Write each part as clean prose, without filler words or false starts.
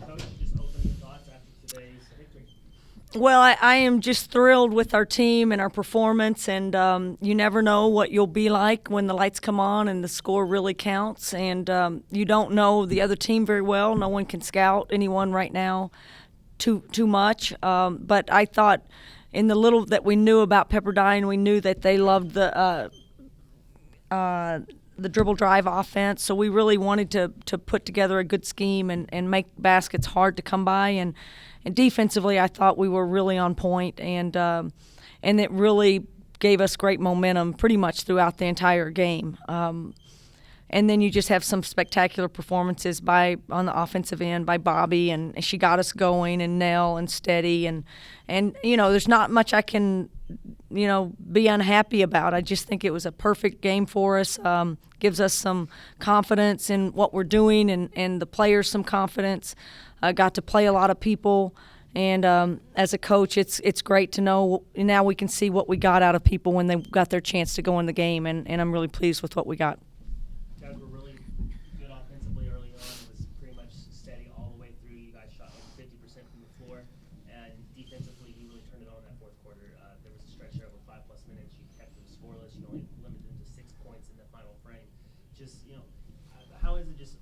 Coach, just opening thoughts after today's victory. Well, I am just thrilled with our team and our performance, and you never know what you'll be like when the lights come on and the score really counts. And you don't know the other team very well. No one can scout anyone right now too much. But I thought in the little that we knew about Pepperdine, we knew that they loved the dribble drive offense. So we really wanted to put together a good scheme and make baskets hard to come by. And defensively, I thought we were really on point, and it really gave us great momentum pretty much throughout the entire game. And then you just have some spectacular performances on the offensive end by Bobby, and she got us going, and Nell and Steady, and there's not much I can be unhappy about. I just think it was a perfect game for us. Gives us some confidence in what we're doing, and the players some confidence. Got to play a lot of people, and as a coach, it's great to know now we can see what we got out of people when they got their chance to go in the game, and I'm really pleased with what we got. You guys were really good offensively early on. It was pretty much steady all the way through. You guys shot like 50% from the floor, and defensively, you really turned it on in that fourth quarter. There was a stretch there with 5+ minutes. You kept them scoreless. You only limited them to 6 points in the final frame. Just how is it just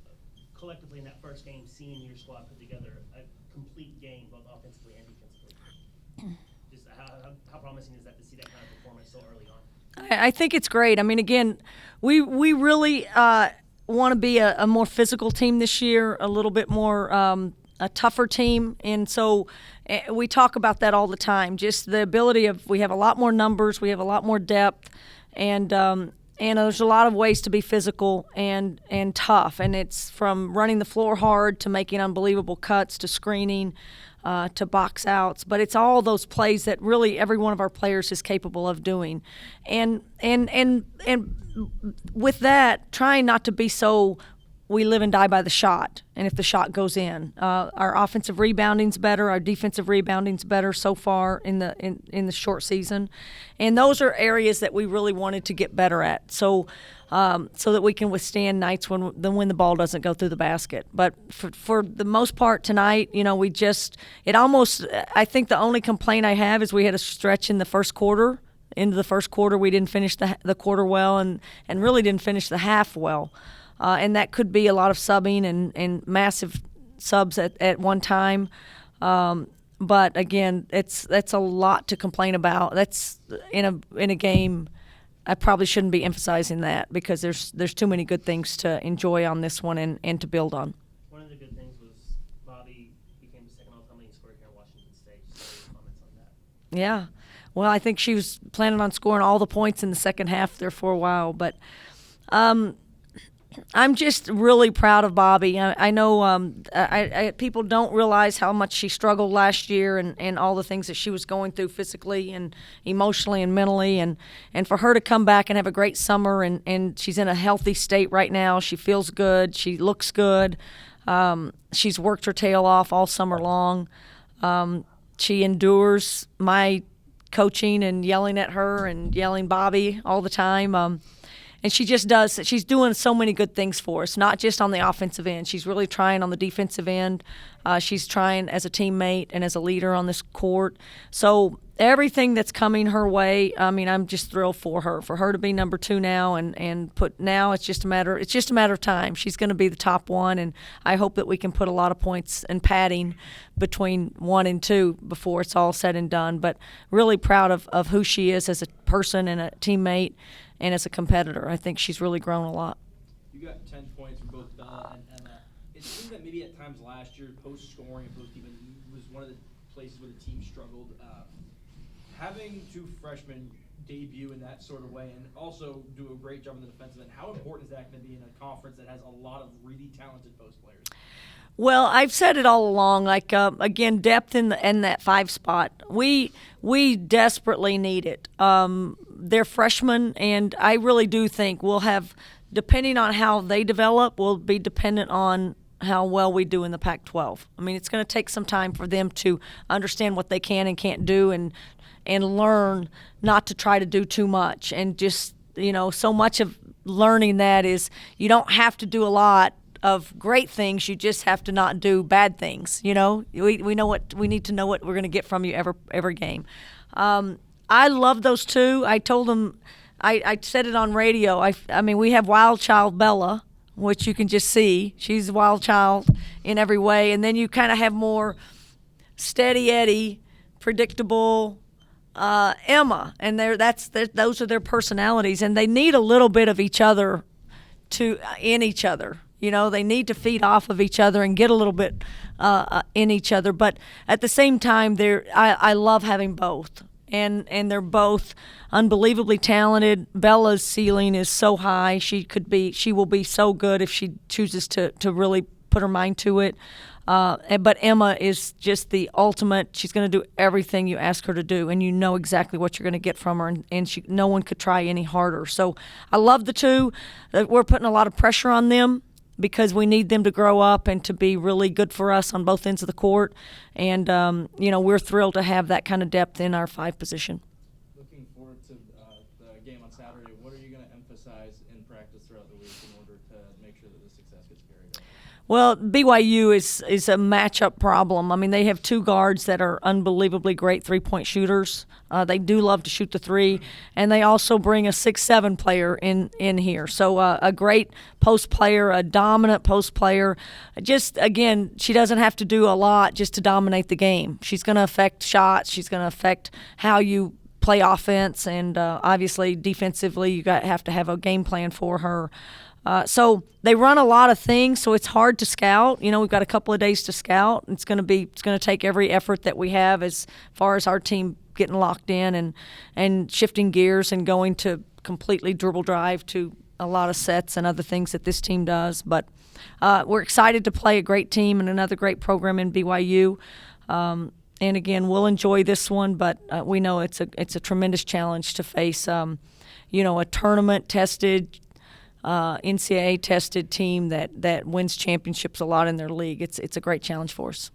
collectively in that first game, seeing your squad put together a complete game, both offensively and defensively? Just how promising is that to see that kind of performance so early on? I think it's great. I mean, again, we really want to be a more physical team this year, a little bit more a tougher team, and so we talk about that all the time. Just the ability of we have a lot more numbers, we have a lot more depth, and there's a lot of ways to be physical and tough, and it's from running the floor hard to making unbelievable cuts to screening to box outs. But it's all those plays that really every one of our players is capable of doing, and with that, trying not to be so we live and die by the shot, and if the shot goes in. Our offensive rebounding's better, our defensive rebounding's better so far in the short season, and those are areas that we really wanted to get better at, so that we can withstand nights when the ball doesn't go through the basket. But for the most part tonight, I think the only complaint I have is we had a stretch in the first quarter. Into the first quarter, we didn't finish the quarter well, and really didn't finish the half well. And that could be a lot of subbing and massive subs at one time. But again, that's a lot to complain about. That's in a game. I probably shouldn't be emphasizing that because there's too many good things to enjoy on this one and to build on. One of the good things was Bobby became the second all-time leading scorer here in Washington State. Just comments on that. Yeah. Well, I think she was planning on scoring all the points in the second half there for a while, but I'm just really proud of Bobby. I know people don't realize how much she struggled last year and all the things that she was going through physically and emotionally and mentally. And for her to come back and have a great summer, and she's in a healthy state right now. She feels good. She looks good. She's worked her tail off all summer long. She endures my coaching and yelling at her and yelling Bobby all the time. And she just does. She's doing so many good things for us, not just on the offensive end. She's really trying on the defensive end. She's trying as a teammate and as a leader on this court. So everything that's coming her way, I mean, I'm just thrilled for her to be number 2 now, and now it's just a matter of time. She's going to be the top one, and I hope that we can put a lot of points and padding between 1 and 2 before it's all said and done. But really proud of who she is as a person and a teammate. And as a competitor, I think she's really grown a lot. You got 10 points from both Bella and Emma. It seemed that maybe at times last year, post-scoring and post-keeping was one of the places where the team struggled. Having 2 freshmen debut in that sort of way and also do a great job on the defensive end, how important is that going to be in a conference that has a lot of really talented post players? Well, I've said it all along. Like again, depth in that 5 spot, we desperately need it. They're freshmen, and I really do think we'll have, depending on how they develop, will be dependent on how well we do in the Pac-12. I mean, it's going to take some time for them to understand what they can and can't do, and learn not to try to do too much. And just so much of learning that is you don't have to do a lot of great things. You just have to not do bad things. We know what we need to know what we're going to get from you every game. I love those two. I told them, I said it on radio. I mean, we have wild child Bella, which you can just see. She's a wild child in every way. And then you kind of have more steady Eddie, predictable Emma. And those are their personalities. And they need a little bit of each other in each other. They need to feed off of each other and get a little bit in each other. But at the same time, I love having both. And they're both unbelievably talented. Bella's ceiling is so high. She will be so good if she chooses to really put her mind to it. But Emma is just the ultimate. She's going to do everything you ask her to do, and you know exactly what you're going to get from her, and no one could try any harder. So I love the two. We're putting a lot of pressure on them because we need them to grow up and to be really good for us on both ends of the court. And, we're thrilled to have that kind of depth in our 5 position. Looking forward to the game on Saturday. What are you going to emphasize in practice throughout the week in order to make sure that the success gets carried out? Well, BYU is a matchup problem. I mean, they have 2 guards that are unbelievably great three-point shooters. They do love to shoot the three, and they also bring a 6'7" player in here. So a great post player, a dominant post player. Just, again, she doesn't have to do a lot just to dominate the game. She's going to affect shots. She's going to affect how you play offense, and obviously defensively you have to have a game plan for her. So they run a lot of things, so it's hard to scout. We've got a couple of days to scout. It's going to take every effort that we have as far as our team getting locked in and shifting gears and going to completely dribble drive to a lot of sets and other things that this team does. But we're excited to play a great team and another great program in BYU. And again, we'll enjoy this one, but we know it's a tremendous challenge to face. A tournament-tested, NCAA-tested team that wins championships a lot in their league. It's a great challenge for us.